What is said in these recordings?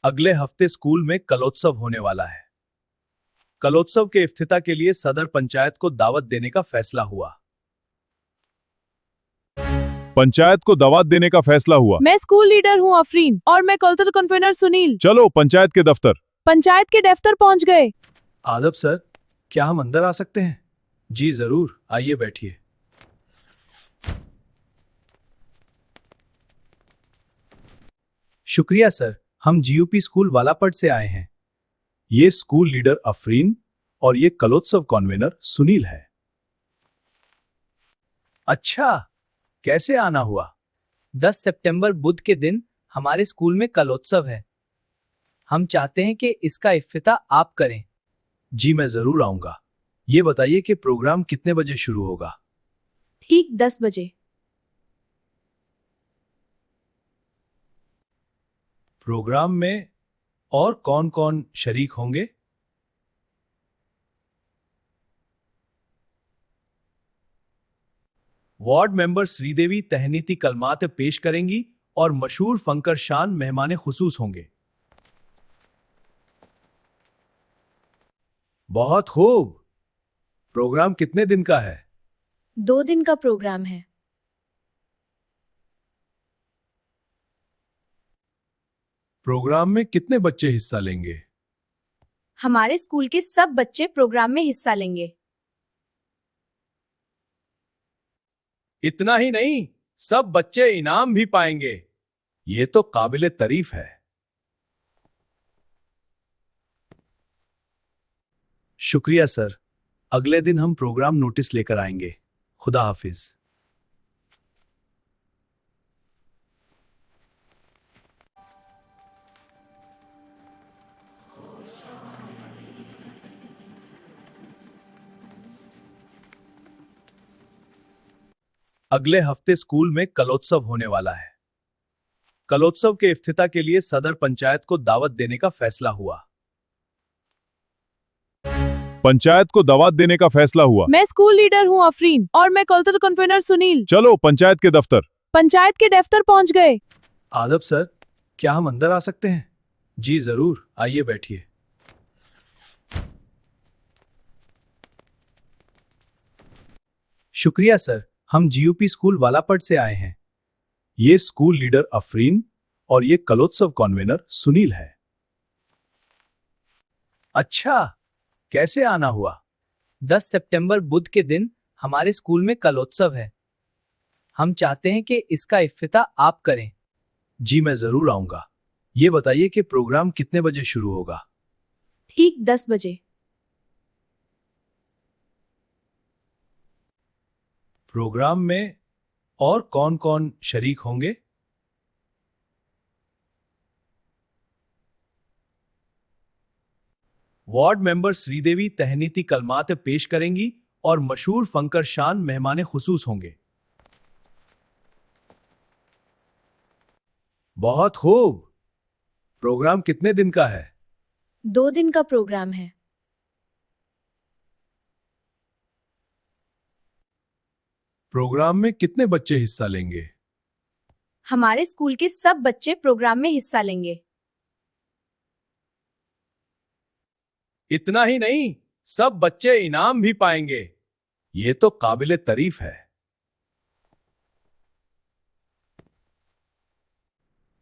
अगले हफ्ते स्कूल में कलोत्सव होने वाला है। कलोत्सव के इफ्तिताह के लिए सदर पंचायत को दावत देने का फैसला हुआ। पंचायत को दावत देने का फैसला हुआ। मैं स्कूल लीडर हूँ अफरीन और मैं कल्चरल कन्वीनर सुनील। चलो पंचायत के दफ्तर। पंचायत के दफ्तर पहुंच गए। आदब सर, क्या हम अंदर आ सकते हैं? जी जरूर, आइए बैठिए। शुक्रिया सर, हम जीयूपी स्कूल वालापट से आए हैं। ये स्कूल लीडर अफरीन और ये कलोत्सव कन्वीनर सुनील है। अच्छा, कैसे आना हुआ? 10 सितंबर बुध के दिन हमारे स्कूल में कलोत्सव है। हम चाहते हैं कि इसका इफ्तिताह आप करें। जी मैं जरूर आऊंगा। ये बताइए कि प्रोग्राम कितने बजे शुरू होगा? ठीक 10 बजे। प्रोग्राम में और कौन कौन शरीक होंगे? वार्ड मेंबर श्रीदेवी तहनीती कलमात पेश करेंगी और मशहूर फंकर शान मेहमान खुसूस होंगे। बहुत खूब। प्रोग्राम कितने दिन का है? 2 दिन का प्रोग्राम है। प्रोग्राम में कितने बच्चे हिस्सा लेंगे? हमारे स्कूल के सब बच्चे प्रोग्राम में हिस्सा लेंगे। इतना ही नहीं, सब बच्चे इनाम भी पाएंगे। ये तो काबिले तारीफ है। शुक्रिया सर, अगले दिन हम प्रोग्राम नोटिस लेकर आएंगे। खुदा हाफिज। अगले हफ्ते स्कूल में कलोत्सव होने वाला है। कलोत्सव के इफ्तिताह के लिए सदर पंचायत को दावत देने का फैसला हुआ। पंचायत को दावत देने का फैसला हुआ। मैं स्कूल लीडर हूँ अफरीन और मैं कल्चरल कन्वीनर सुनील। चलो पंचायत के दफ्तर। पंचायत के दफ्तर पहुंच गए। आदब सर, क्या हम अंदर आ सकते हैं? जी जरूर, आइए बैठिए। शुक्रिया सर, हम जीयूपी स्कूल वालापट से आए हैं। ये स्कूल लीडर अफरीन और ये कलोत्सव कन्वीनर सुनील है। अच्छा, कैसे आना हुआ? 10 सितंबर बुध के दिन हमारे स्कूल में कलोत्सव है। हम चाहते हैं कि इसका इफ्तिताह आप करें। जी मैं जरूर आऊंगा। ये बताइए कि प्रोग्राम कितने बजे शुरू होगा? ठीक 10 बजे। प्रोग्राम में और कौन कौन शरीक होंगे? वार्ड मेंबर श्रीदेवी तहनीती कलमात पेश करेंगी और मशहूर फंकर शान मेहमान खुसूस होंगे। बहुत खूब। प्रोग्राम कितने दिन का है? 2 दिन का प्रोग्राम है। प्रोग्राम में कितने बच्चे हिस्सा लेंगे? हमारे स्कूल के सब बच्चे प्रोग्राम में हिस्सा लेंगे। इतना ही नहीं, सब बच्चे इनाम भी पाएंगे। ये तो काबिले तारीफ है।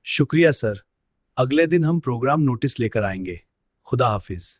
शुक्रिया सर, अगले दिन हम प्रोग्राम नोटिस लेकर आएंगे। खुदा हाफिज।